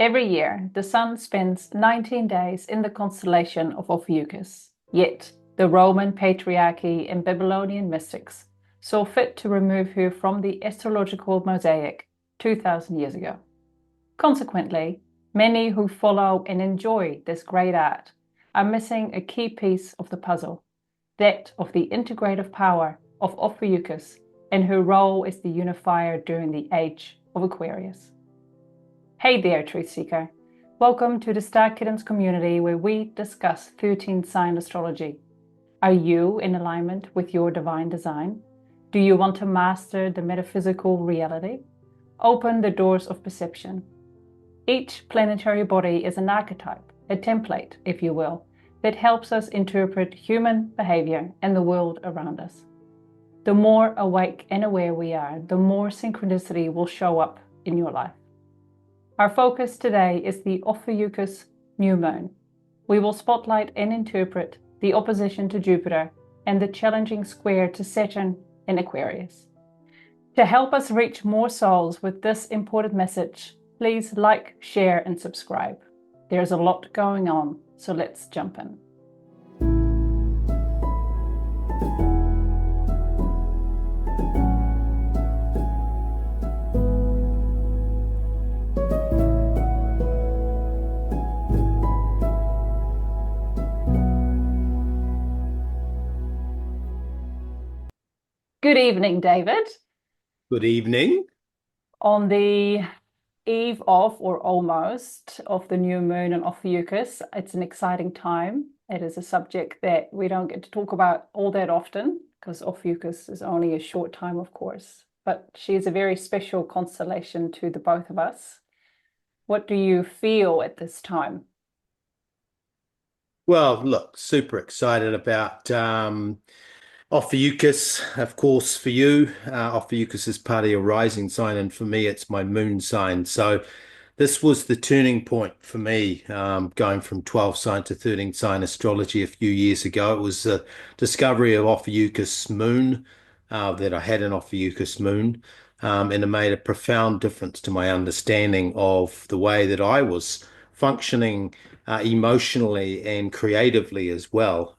Every year, the sun spends 19 days in the constellation of Ophiuchus. Yet, the Roman patriarchy and Babylonian mystics saw fit to remove her from the astrological mosaic 2,000 years ago. Consequently, many who follow and enjoy this great art are missing a key piece of the puzzle, that of the integrative power of Ophiuchus and her role as the unifier during the age of Aquarius. Hey there, Truth Seeker. Welcome to the Star Kittens community where we discuss 13 sign astrology. Are you in alignment with your divine design? Do you want to master the metaphysical reality? Open the doors of perception. Each planetary body is an archetype, a template, if you will, that helps us interpret human behavior and the world around us. The more awake and aware we are, the more synchronicity will show up in your life. Our focus today is the Ophiuchus new moon. We will spotlight and interpret the opposition to Jupiter and the challenging square to Saturn in Aquarius. To help us reach more souls with this important message, please like, share, and subscribe. There's a lot going on, so let's jump in. Good evening, David. Good evening. On the eve of, or almost, of the new moon in Ophiuchus, it's an exciting time. It is a subject that we don't get to talk about all that often because Ophiuchus is only a short time, of course, but she is a very special constellation to the both of us. What do you feel at this time? Well, look, super excited about Ophiuchus, of course, for you. Ophiuchus is part of your rising sign, and for me, it's my moon sign. So this was the turning point for me, going from 12 sign to 13 sign astrology a few years ago. It was the discovery of Ophiuchus moon, that I had an Ophiuchus moon, and it made a profound difference to my understanding of the way that I was functioning emotionally and creatively as well.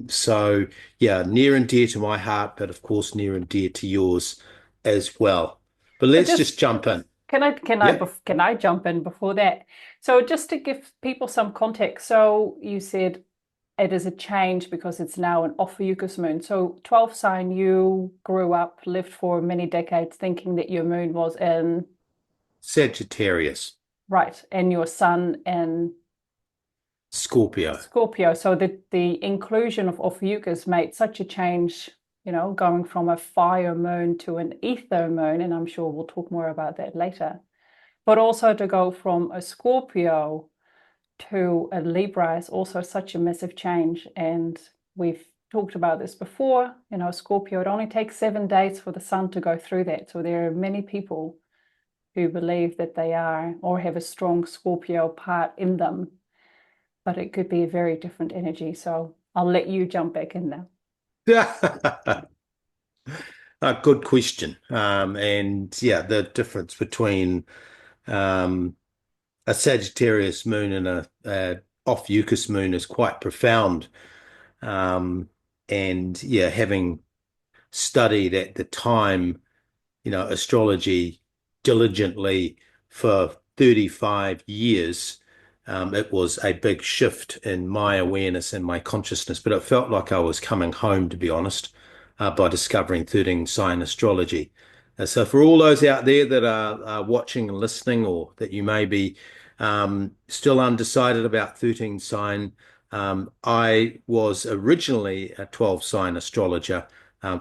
So yeah, near and dear to my heart, but of course near and dear to yours as well. But let's just jump in. Can Yeah. I jump in before that? So just to give people some context, so you said it is a change because it's now an Ophiuchus moon. So 12 sign, you grew up, lived for many decades thinking that your moon was in, Sagittarius, right, and your sun in Scorpio. Scorpio. So the inclusion of Ophiuchus made such a change, going from a fire moon to an ether moon, and I'm sure we'll talk more about that later. But also to go from a Scorpio to a Libra is also such a massive change. And we've talked about this before, Scorpio, it only takes 7 days for the sun to go through that. So there are many people who believe that they are or have a strong Scorpio part in them, but it could be a very different energy. So I'll let you jump back in now. A good question. And yeah, the difference between a Sagittarius moon and a Ophiuchus moon is quite profound. And yeah, having studied at the time, astrology diligently for 35 years, it was a big shift in my awareness and my consciousness, but it felt like I was coming home, to be honest, by discovering 13 sign astrology. So for all those out there that are watching and listening, or that you may be still undecided about 13 sign, I was originally a 12 sign astrologer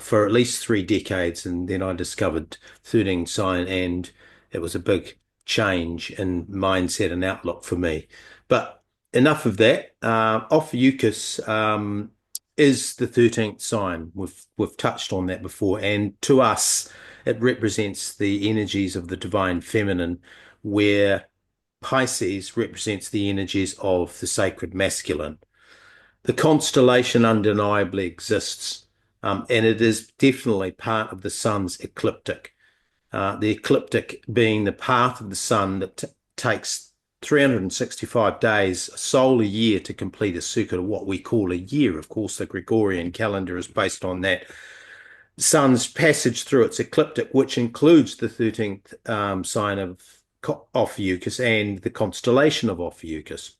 for at least 3 decades, and then I discovered 13 sign, and it was a big change in mindset and outlook for me. But enough of that. Ophiuchus is the 13th sign. We've touched on that before, and to us, it represents the energies of the divine feminine, where Pisces represents the energies of the sacred masculine. The constellation undeniably exists, and it is definitely part of the sun's ecliptic. The ecliptic being the path of the sun that takes 365 days, a solar year to complete a circuit of what we call a year. Of course, the Gregorian calendar is based on that sun's passage through its ecliptic, which includes the 13th sign of Ophiuchus and the constellation of Ophiuchus.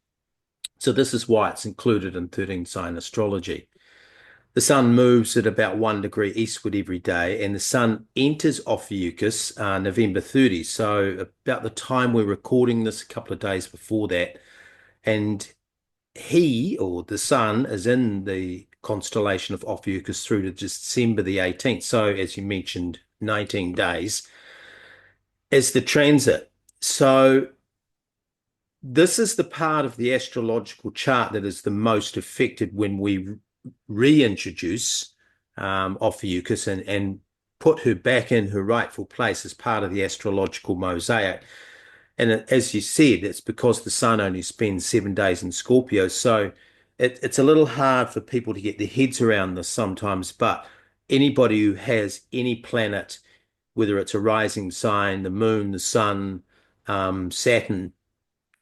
So this is why it's included in 13 sign astrology. The sun moves at about 1 degree eastward every day, and the sun enters Ophiuchus November 30. So about the time we're recording this, a couple of days before that, and he, or the sun, is in the constellation of Ophiuchus through to December the 18th. So as you mentioned, 19 days is the transit. So this is the part of the astrological chart that is the most affected when we reintroduce Ophiuchus and put her back in her rightful place as part of the astrological mosaic. And as you said, it's because the sun only spends 7 days in Scorpio. So it's a little hard for people to get their heads around this sometimes. But anybody who has any planet, whether it's a rising sign, the moon, the sun, Saturn,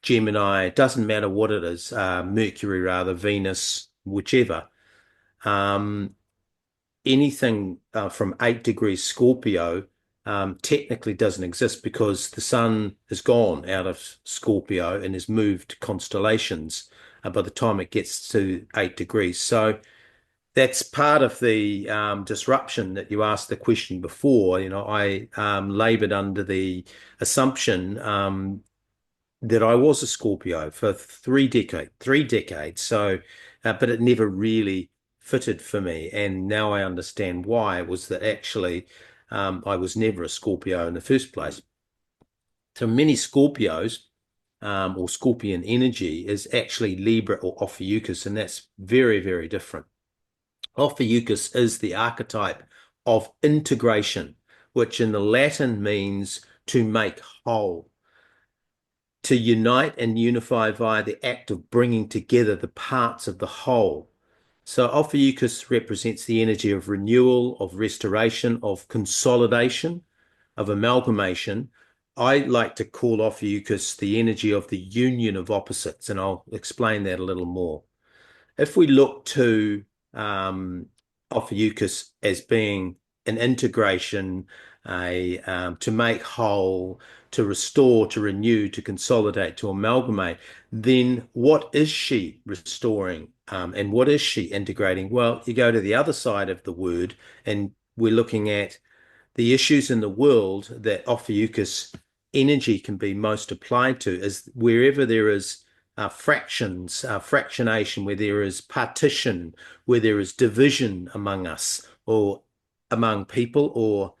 Gemini, it doesn't matter what it is, Mercury rather, Venus, whichever. Um, Anything from 8 degrees Scorpio technically doesn't exist because the sun has gone out of Scorpio and has moved constellations by the time it gets to 8 degrees. So that's part of the disruption that you asked the question before. I labored under the assumption that I was a Scorpio for 3 decades. So, but it never really fitted for me. And now I understand why. It was that actually I was never a Scorpio in the first place. So many Scorpios or Scorpion energy is actually Libra or Ophiuchus, and that's very, very different. Ophiuchus is the archetype of integration, which in the Latin means to make whole, to unite and unify via the act of bringing together the parts of the whole. So Ophiuchus represents the energy of renewal, of restoration, of consolidation, of amalgamation. I like to call Ophiuchus the energy of the union of opposites, and I'll explain that a little more. If we look to Ophiuchus as being an integration, to make whole, to restore, to renew, to consolidate, to amalgamate, then what is she restoring? And what is she integrating? Well, you go to the other side of the word, and we're looking at the issues in the world that Ophiuchus energy can be most applied to is wherever there is fractions, fractionation, where there is partition, where there is division among us or among people or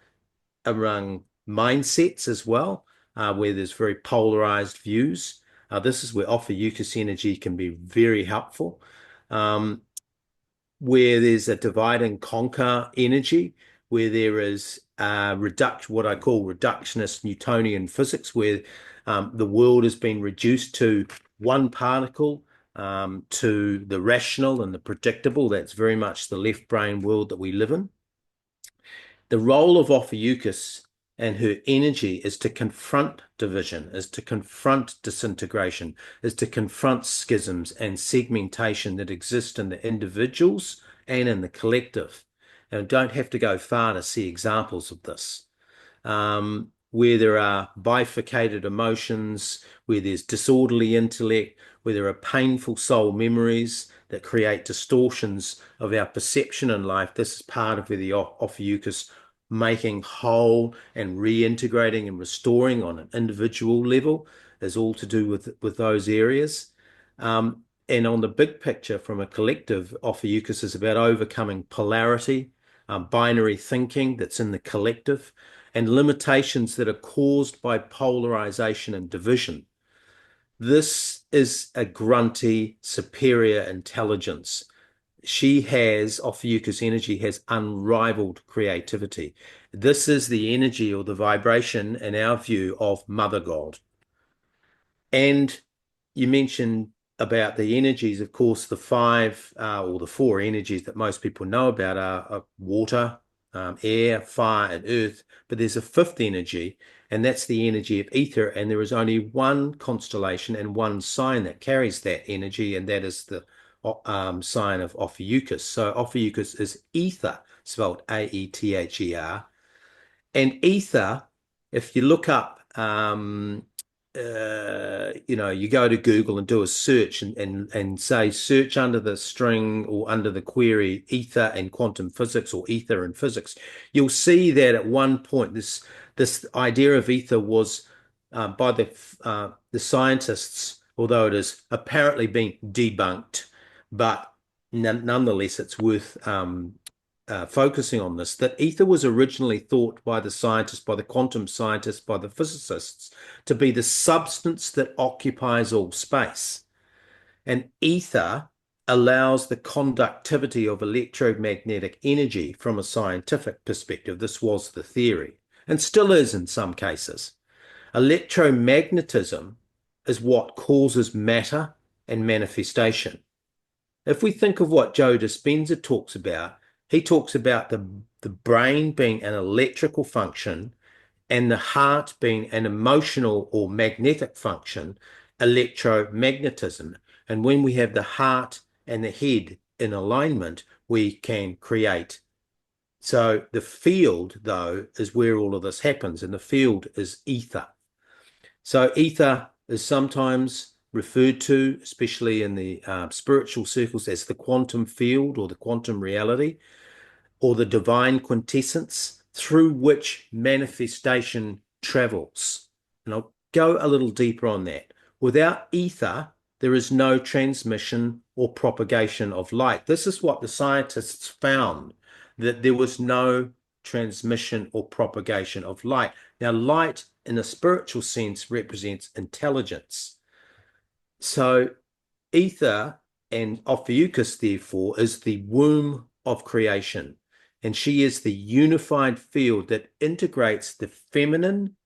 among mindsets as well, where there's very polarized views. This is where Ophiuchus energy can be very helpful. Where there's a divide and conquer energy, where there is what I call reductionist Newtonian physics, where the world has been reduced to one particle, to the rational and the predictable. That's very much the left brain world that we live in. The role of Ophiuchus and her energy is to confront division, is to confront disintegration, is to confront schisms and segmentation that exist in the individuals and in the collective. And don't have to go far to see examples of this. Where there are bifurcated emotions, where there's disorderly intellect, where there are painful soul memories that create distortions of our perception in life. This is part of where the Ophiuchus making whole and reintegrating and restoring on an individual level is all to do with those areas. And on the big picture, from a collective, Ophiuchus is about overcoming polarity, binary thinking that's in the collective, and limitations that are caused by polarization and division. This is a grunty, superior intelligence. Ophiuchus energy has unrivaled creativity. This is the energy or the vibration, in our view, of Mother God. And you mentioned about the energies. Of course, the five or the four energies that most people know about are water, air, fire, and earth. But there's a fifth energy, and that's the energy of ether. And there is only one constellation and one sign that carries that energy, and that is the sign of Ophiuchus. So Ophiuchus is ether, spelled Aether. And ether, if you look up, you go to Google and do a search and say search under the string or under the query ether and quantum physics or ether and physics, you'll see that at one point this idea of ether was by the scientists, although it has apparently been debunked, but nonetheless it's worth focusing on this, that ether was originally thought by the scientists, by the quantum scientists, by the physicists, to be the substance that occupies all space. And ether allows the conductivity of electromagnetic energy from a scientific perspective. This was the theory, and still is in some cases. Electromagnetism is what causes matter and manifestation. If we think of what Joe Dispenza talks about, he talks about the brain being an electrical function and the heart being an emotional or magnetic function, electromagnetism. And when we have the heart and the head in alignment, we can create. So the field, though, is where all of this happens, and the field is ether. So ether is sometimes referred to, especially in the spiritual circles, as the quantum field or the quantum reality, or the divine quintessence through which manifestation travels. And I'll go a little deeper on that. Without ether, there is no transmission or propagation of light. This is what the scientists found, that there was no transmission or propagation of light. Now, light in a spiritual sense represents intelligence. So ether and Ophiuchus, therefore, is the womb of creation. And she is the unified field that integrates the feminine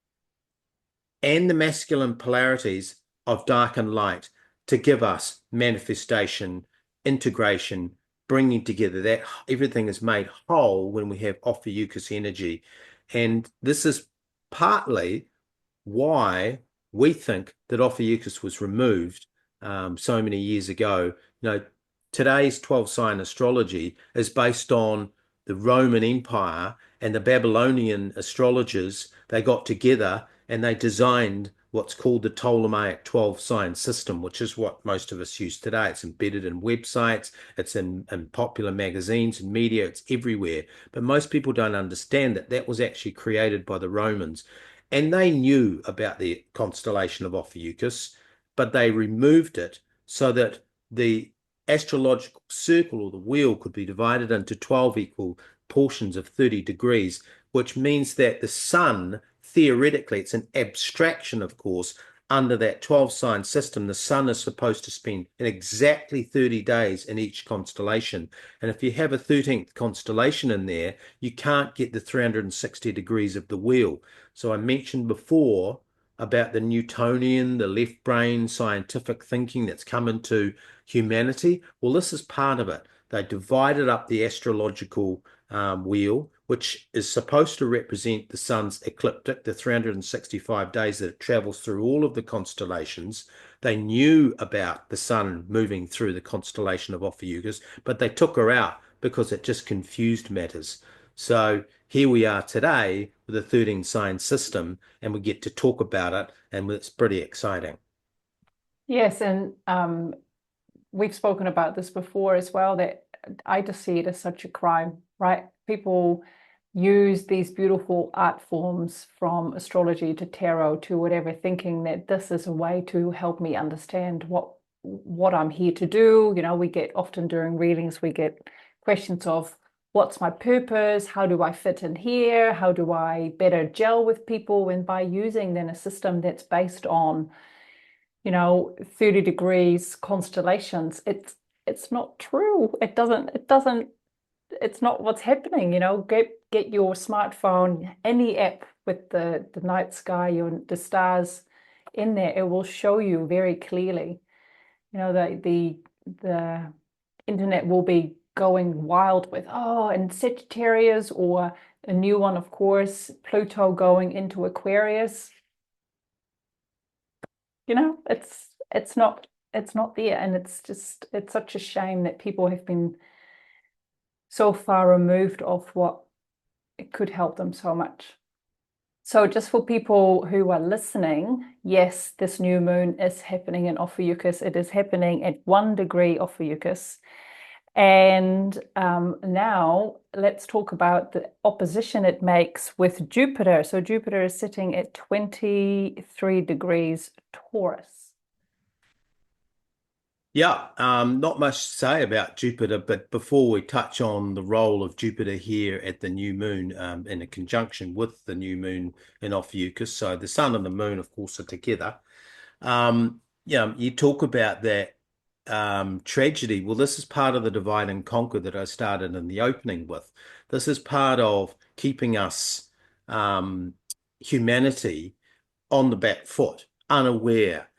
and the masculine polarities of dark and light to give us manifestation, integration, bringing together. That everything is made whole when we have Ophiuchus energy. And this is partly why we think that Ophiuchus was removed so many years ago. Today's 12 sign astrology is based on the Roman Empire and the Babylonian astrologers. They got together and they designed what's called the Ptolemaic 12 sign system, which is what most of us use today. It's embedded in websites, it's in popular magazines and media, it's everywhere. But most people don't understand that that was actually created by the Romans. And they knew about the constellation of Ophiuchus, but they removed it so that the astrological circle or the wheel could be divided into 12 equal portions of 30 degrees, which means that the sun, theoretically, it's an abstraction, of course, under that 12 sign system, the sun is supposed to spend exactly 30 days in each constellation. And if you have a 13th constellation in there, you can't get the 360 degrees of the wheel. So I mentioned before about the Newtonian, the left brain scientific thinking that's come into humanity. Well, this is part of it. They divided up the astrological wheel, which is supposed to represent the sun's ecliptic, the 365 days that it travels through all of the constellations. They knew about the sun moving through the constellation of Ophiuchus, but they took her out because it just confused matters. So here we are today with a 13 sign system, and we get to talk about it, and it's pretty exciting. Yes, and we've spoken about this before as well, that I just see it as such a crime, right? People use these beautiful art forms from astrology to tarot to whatever, thinking that this is a way to help me understand what I'm here to do. We get often during readings, we get questions of what's my purpose? How do I fit in here? How do I better gel with people? And by using then a system that's based on 30 degrees constellations, it's not true. It's not what's happening. Get your smartphone, any app with the night sky, the stars in there. It will show you very clearly. The internet will be going wild with, and Sagittarius or A new one, of course, Pluto going into Aquarius. You know, it's not there, and it's such a shame that people have been so far removed of what it could help them so much. So just for people who are listening, yes, this new moon is happening in Ophiuchus. It is happening at 1 degree Ophiuchus. And now let's talk about the opposition it makes with Jupiter. So Jupiter is sitting at 23 degrees Taurus. Yeah, not much to say about Jupiter, but before we touch on the role of Jupiter here at the new moon, in a conjunction with the new moon in Ophiuchus, so the sun and the moon, of course, are together. Yeah, you talk about that tragedy. Well, this is part of the divide and conquer that I started in the opening with. This is part of keeping us, humanity, on the back foot, unaware,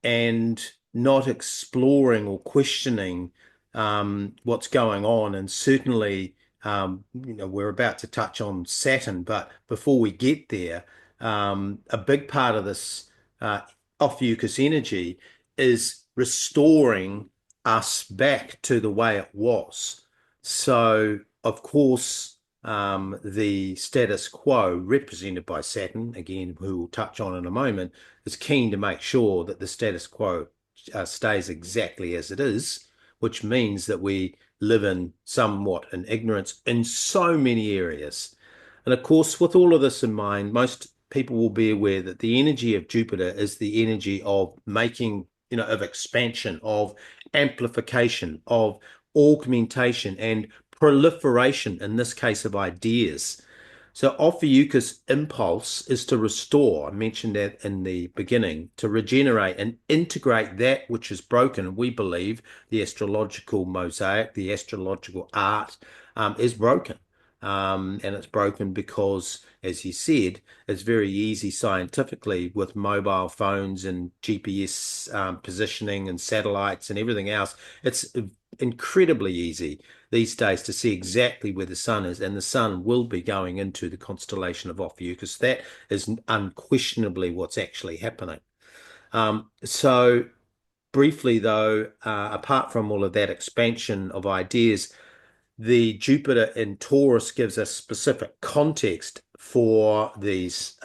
and not exploring or questioning what's going on. And certainly, we're about to touch on Saturn, but before we get there, a big part of this Ophiuchus energy is restoring us back to the way it was. So, of course, the status quo, represented by Saturn, again, who we'll touch on in a moment, is keen to make sure that the status quo stays exactly as it is, which means that we live in somewhat in ignorance in so many areas. And of course, with all of this in mind, most people will be aware that the energy of Jupiter is the energy of making, of expansion, of amplification, of augmentation, and proliferation, in this case of ideas. So Ophiuchus impulse is to restore, I mentioned that in the beginning, to regenerate and integrate that which is broken. We believe the astrological mosaic, the astrological art, is broken. And it's broken because, as he said, it's very easy scientifically with mobile phones and GPS positioning and satellites and everything else. It's incredibly easy these days to see exactly where the sun is, and the sun will be going into the constellation of Ophiuchus. That is unquestionably what's actually happening. So briefly, though, apart from all of that expansion of ideas, the Jupiter in Taurus gives us specific context for this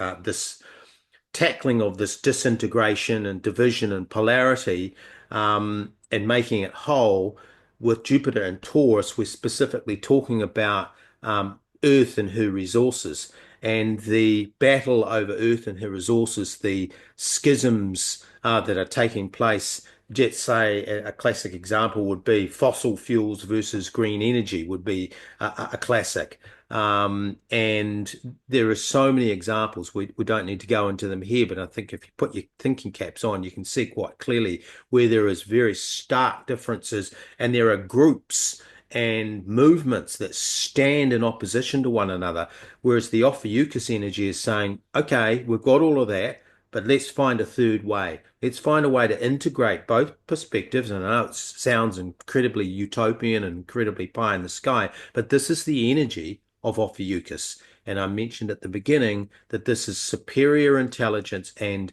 tackling of this disintegration and division and polarity, and making it whole. With Jupiter and Taurus, we're specifically talking about Earth and her resources and the battle over Earth and her resources, the schisms that are taking place. Let's say a classic example would be fossil fuels versus green energy would be a classic. And there are so many examples. We don't need to go into them here, but I think if you put your thinking caps on, you can see quite clearly where there is very stark differences, and there are groups and movements that stand in opposition to one another. Whereas the Ophiuchus energy is saying, okay, we've got all of that, but let's find a third way. Let's find a way to integrate both perspectives. And I know it sounds incredibly utopian and incredibly pie in the sky, but this is the energy of Ophiuchus. And I mentioned at the beginning that this is superior intelligence and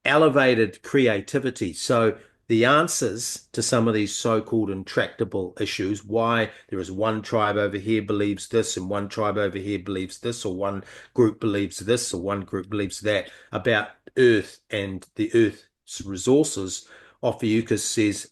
elevated creativity. So the answers to some of these so-called intractable issues, why there is one tribe over here believes this and one tribe over here believes this, or one group believes this or one group believes that about Earth and the Earth's resources, Ophiuchus says,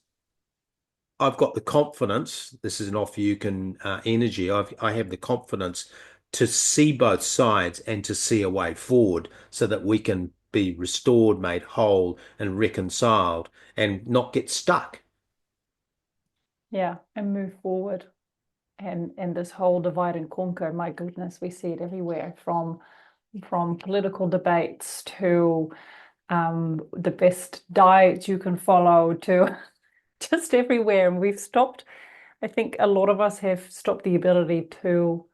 I've got the confidence, this is an Ophiuchian energy, I have the confidence to see both sides and to see a way forward so that we can be restored, made whole, and reconciled and not get stuck. Yeah, and move forward. And this whole divide and conquer, my goodness, we see it everywhere, from political debates to the best diet you can follow to just everywhere. And we've stopped, I think a lot of us have stopped the ability to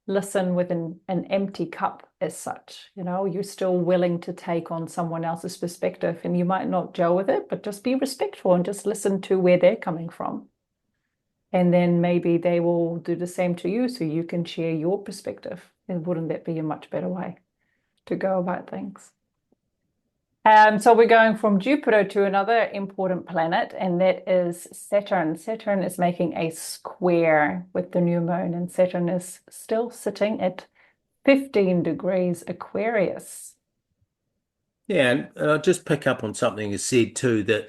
listen with an empty cup as such. You're still willing to take on someone else's perspective, and you might not gel with it, but just be respectful and just listen to where they're coming from. And then maybe they will do the same to you so you can share your perspective. And wouldn't that be a much better way to go about things? So we're going from Jupiter to another important planet, and that is Saturn. Saturn is making a square with the new moon, and Saturn is still sitting at 15 degrees Aquarius. Yeah, and I'll just pick up on something you said too, that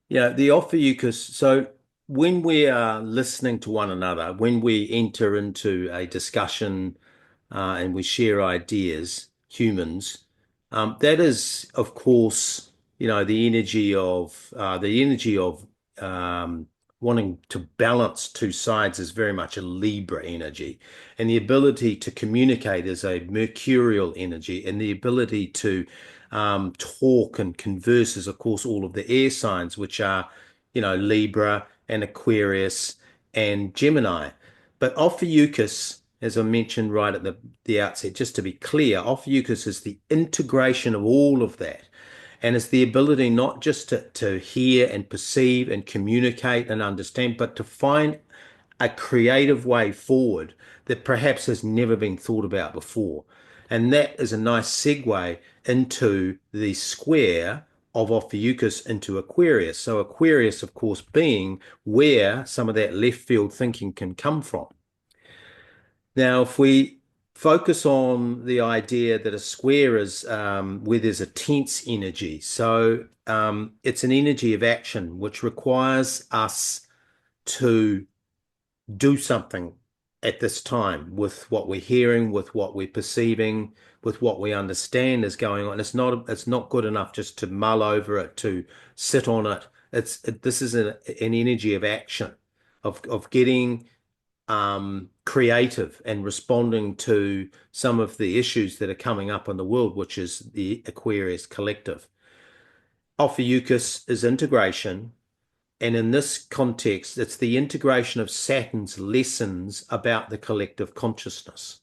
the Ophiuchus. So when we are listening to one another, when we enter into a discussion and we share ideas, humans, that is, of course, the energy of wanting to balance two sides is very much a Libra energy, and the ability to communicate is a Mercurial energy, and the ability to talk and converse is, of course, all of the air signs, which are, Libra and Aquarius and Gemini. But Ophiuchus, as I mentioned right at the outset, just to be clear, Ophiuchus is the integration of all of that. And it's the ability not just to hear and perceive and communicate and understand, but to find a creative way forward that perhaps has never been thought about before. And that is a nice segue into the square of Ophiuchus into Aquarius. So Aquarius, of course, being where some of that left field thinking can come from. Now, if we focus on the idea that a square is where there's a tense energy, so it's an energy of action which requires us to do something at this time with what we're hearing, with what we're perceiving, with what we understand is going on. It's not good enough just to mull over it, to sit on it. This is an energy of action, of getting creative and responding to some of the issues that are coming up in the world, which is the Aquarius collective. Ophiuchus is integration. And in this context, it's the integration of Saturn's lessons about the collective consciousness.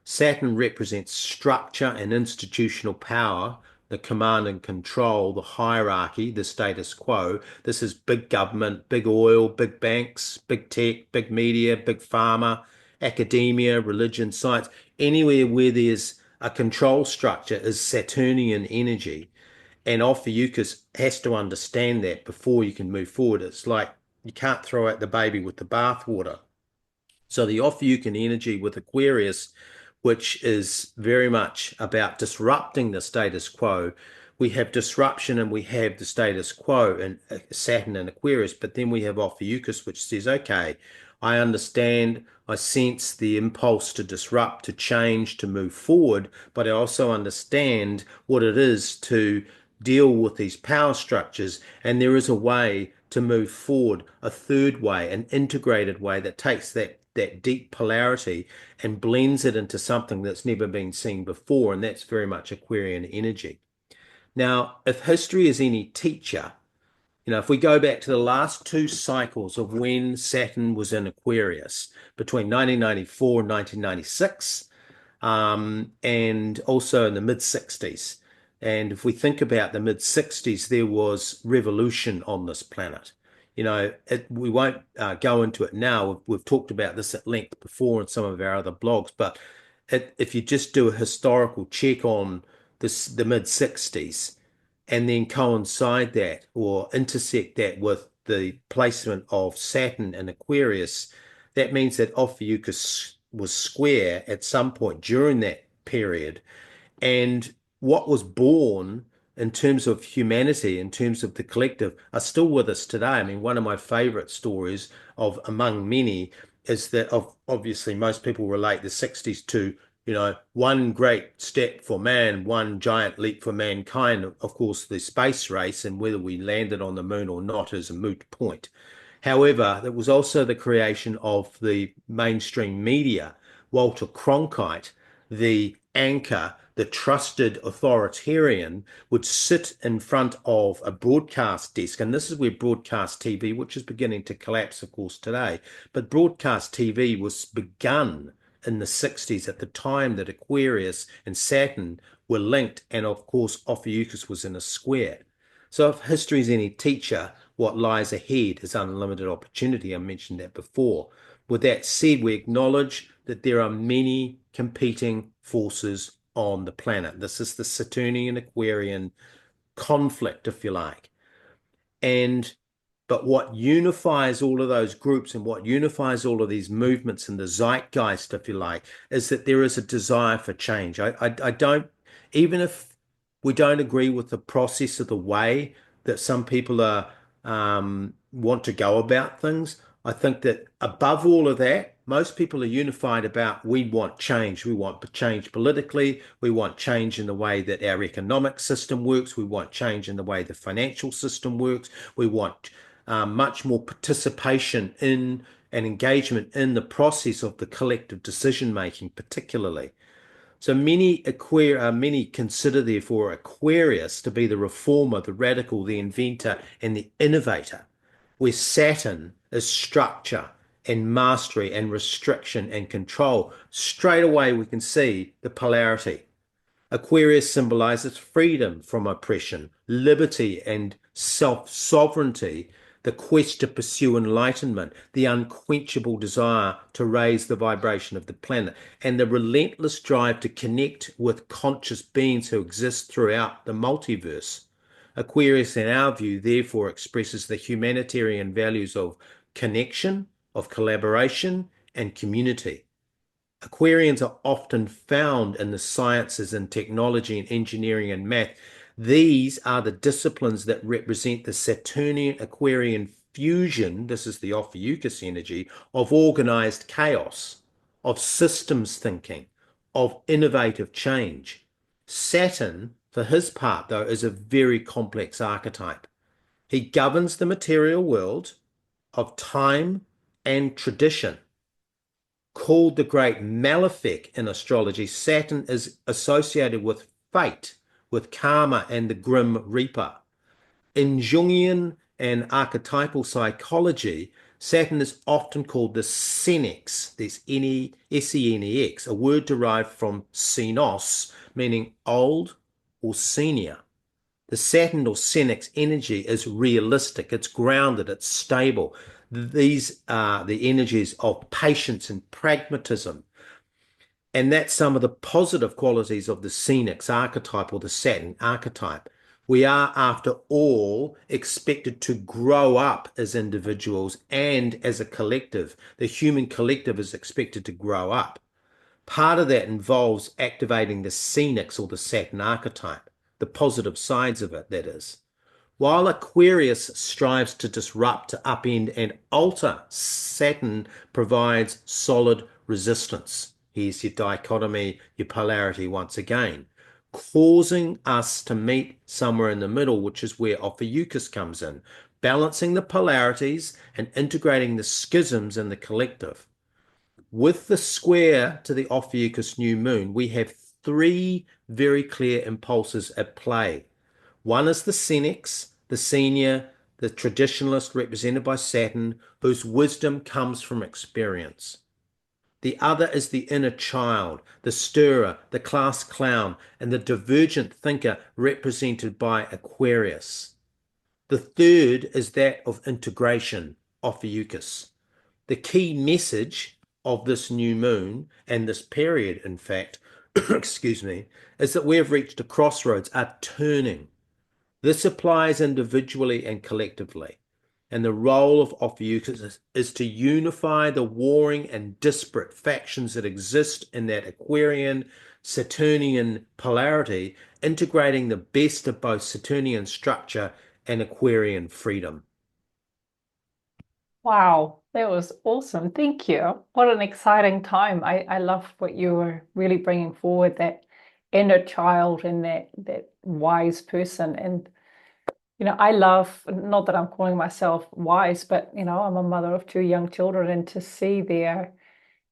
Saturn represents structure and institutional power, the command and control, the hierarchy, the status quo. This is big government, big oil, big banks, big tech, big media, big pharma, academia, religion, science. Anywhere where there's a control structure is Saturnian energy. And Ophiuchus has to understand that before you can move forward. It's like you can't throw out the baby with the bathwater. So the Ophiuchian energy with Aquarius, which is very much about disrupting the status quo. We have disruption and we have the status quo in Saturn and Aquarius, but then we have Ophiuchus, which says, okay, I understand, I sense the impulse to disrupt, to change, to move forward, but I also understand what it is to deal with these power structures, and there is a way to move forward, a third way, an integrated way that takes that deep polarity and blends it into something that's never been seen before, and that's very much Aquarian energy. Now, if history is any teacher, if we go back to the last two cycles of when Saturn was in Aquarius, between 1994 and 1996, and also in the mid 60s. And if we think about the mid 60s, there was revolution on this planet. We won't go into it now. We've talked about this at length before in some of our other blogs, but if you just do a historical check on the mid 60s and then coincide that or intersect that with the placement of Saturn in Aquarius, that means that Ophiuchus was square at some point during that period. And what was born in terms of humanity, in terms of the collective, are still with us today. I mean, one of my favorite stories of among many is that obviously most people relate the 60s to, one great step for man, one giant leap for mankind. Of course, the space race and whether we landed on the moon or not is a moot point. However, there was also the creation of the mainstream media. Walter Cronkite, the anchor, the trusted authoritarian, would sit in front of a broadcast desk. And this is where broadcast TV, which is beginning to collapse, of course, today, but broadcast TV was begun in the 60s at the time that Aquarius and Saturn were linked. And of course, Ophiuchus was in a square. So if history is any teacher, what lies ahead is unlimited opportunity. I mentioned that before. With that said, we acknowledge that there are many competing forces on the planet. This is the Saturnian Aquarian conflict, if you like. But what unifies all of those groups and what unifies all of these movements in the zeitgeist, if you like, is that there is a desire for change. I don't, even if we don't agree with the process of the way that some people are want to go about things, I think that above all of that, most people are unified about we want change. We want change politically. We want change in the way that our economic system works. We want change in the way the financial system works. We want much more participation in and engagement in the process of the collective decision making, particularly. So many consider, therefore, Aquarius to be the reformer, the radical, the inventor, and the innovator, where Saturn is structure and mastery and restriction and control. Straight away, we can see the polarity. Aquarius symbolizes freedom from oppression, liberty and self-sovereignty, the quest to pursue enlightenment, the unquenchable desire to raise the vibration of the planet, and the relentless drive to connect with conscious beings who exist throughout the multiverse. Aquarius, in our view, therefore expresses the humanitarian values of connection, of collaboration, and community. Aquarians are often found in the sciences and technology and engineering and math. These are the disciplines that represent the Saturnian Aquarian fusion, this is the Ophiuchus energy, of organized chaos, of systems thinking, of innovative change. Saturn, for his part, though, is a very complex archetype. He governs the material world of time and tradition. Called the great malefic in astrology, Saturn is associated with fate, with karma, and the grim reaper. In Jungian and archetypal psychology, Saturn is often called the senex, there's S-E-N-E-X, a word derived from senos, meaning old or senior. The Saturn or senex energy is realistic, it's grounded, it's stable. These are the energies of patience and pragmatism. And that's some of the positive qualities of the senex archetype or the Saturn archetype. We are, after all, expected to grow up as individuals and as a collective. The human collective is expected to grow up. Part of that involves activating the senex or the Saturn archetype, the positive sides of it, that is. While Aquarius strives to disrupt, to upend, and alter, Saturn provides solid resistance. Here's your dichotomy, your polarity once again, causing us to meet somewhere in the middle, which is where Ophiuchus comes in, balancing the polarities and integrating the schisms in the collective. With the square to the Ophiuchus new moon, we have three very clear impulses at play. One is the senex, the senior, the traditionalist represented by Saturn, whose wisdom comes from experience. The other is the inner child, the stirrer, the class clown, and the divergent thinker represented by Aquarius. The third is that of integration, Ophiuchus. The key message of this new moon and this period, in fact, excuse me, is that we have reached a crossroads, a turning. This applies individually and collectively. And the role of Ophiuchus is to unify the warring and disparate factions that exist in that Aquarian Saturnian polarity, integrating the best of both Saturnian structure and Aquarian freedom. Wow, that was awesome. Thank you. What an exciting time. I love what you were really bringing forward, that inner child and that wise person. And, I love, not that I'm calling myself wise, but, I'm a mother of two young children, and to see their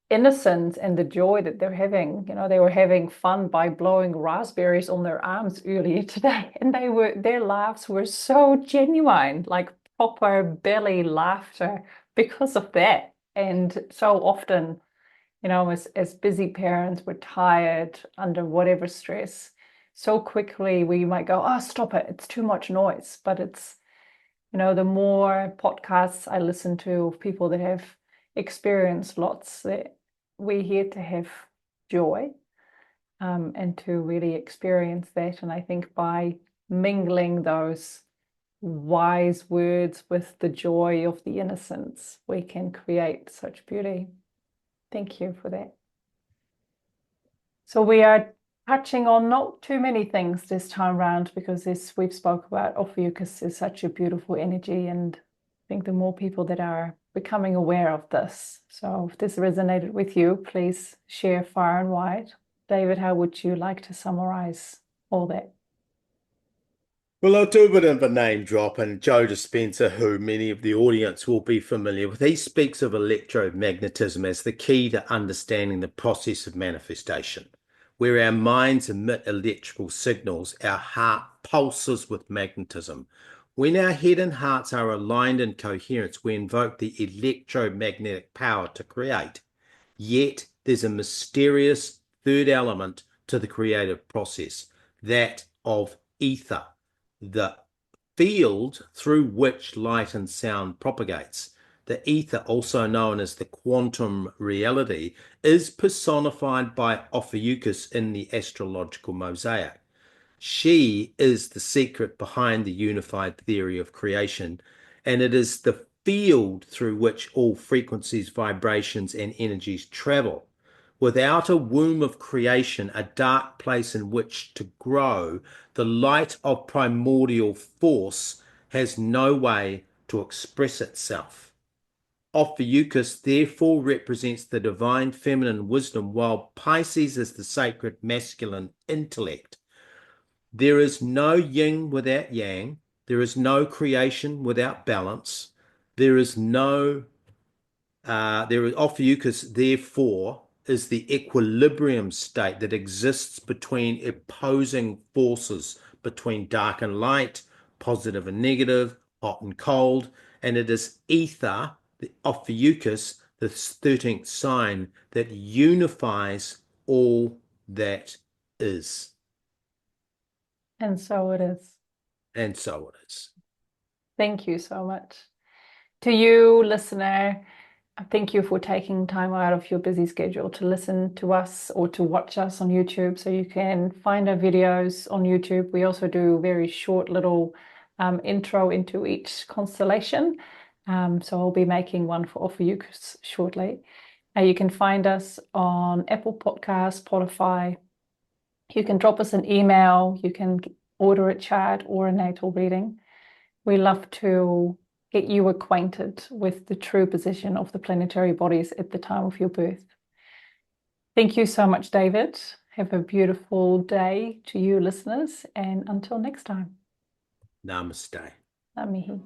innocence and the joy that they're having. They were having fun by blowing raspberries on their arms earlier today, and their laughs were so genuine, like proper belly laughter because of that. And so often, as busy parents, we're tired under whatever stress. So quickly we might go, oh, stop it, it's too much noise. But You know, the more podcasts I listen to of people that have experienced lots, that we're here to have joy, and to really experience that. And I think by mingling those wise words with the joy of the innocence, we can create such beauty. Thank you for that. So we are touching on not too many things this time round, because as we've spoke about, Ophiuchus is such a beautiful energy, and I think the more people that are becoming aware of this. So if this resonated with you, please share far and wide. David, how would you like to summarize all that? Well, I'll do a bit of a name drop, and Joe Dispenza, who many of the audience will be familiar with, he speaks of electromagnetism as the key to understanding the process of manifestation. Where our minds emit electrical signals, our heart pulses with magnetism. When our head and hearts are aligned in coherence, we invoke the electromagnetic power to create. Yet there's a mysterious third element to the creative process, that of ether, the field through which light and sound propagates. The ether, also known as the quantum reality, is personified by Ophiuchus in the astrological mosaic. She is the secret behind the unified theory of creation, and it is the field through which all frequencies, vibrations, and energies travel. Without a womb of creation, a dark place in which to grow, the light of primordial force has no way to express itself. Ophiuchus therefore represents the divine feminine wisdom, while Pisces is the sacred masculine intellect. There is no yin without yang. There is no creation without balance. There is no Ophiuchus, therefore, is the equilibrium state that exists between opposing forces, between dark and light, positive and negative, hot and cold, and it is ether, the Ophiuchus, the 13th sign, that unifies all that is. And so it is. And so it is. Thank you so much. To you, listener, thank you for taking time out of your busy schedule to listen to us or to watch us on YouTube. So you can find our videos on YouTube. We also do very short little intro into each constellation. So I'll be making one for Ophiuchus shortly. You can find us on Apple Podcasts, Spotify. You can drop us an email. You can order a chart or a natal reading. We love to get you acquainted with the true position of the planetary bodies at the time of your birth. Thank you so much, David. Have a beautiful day to you, listeners, and until next time. Namaste. Namihi.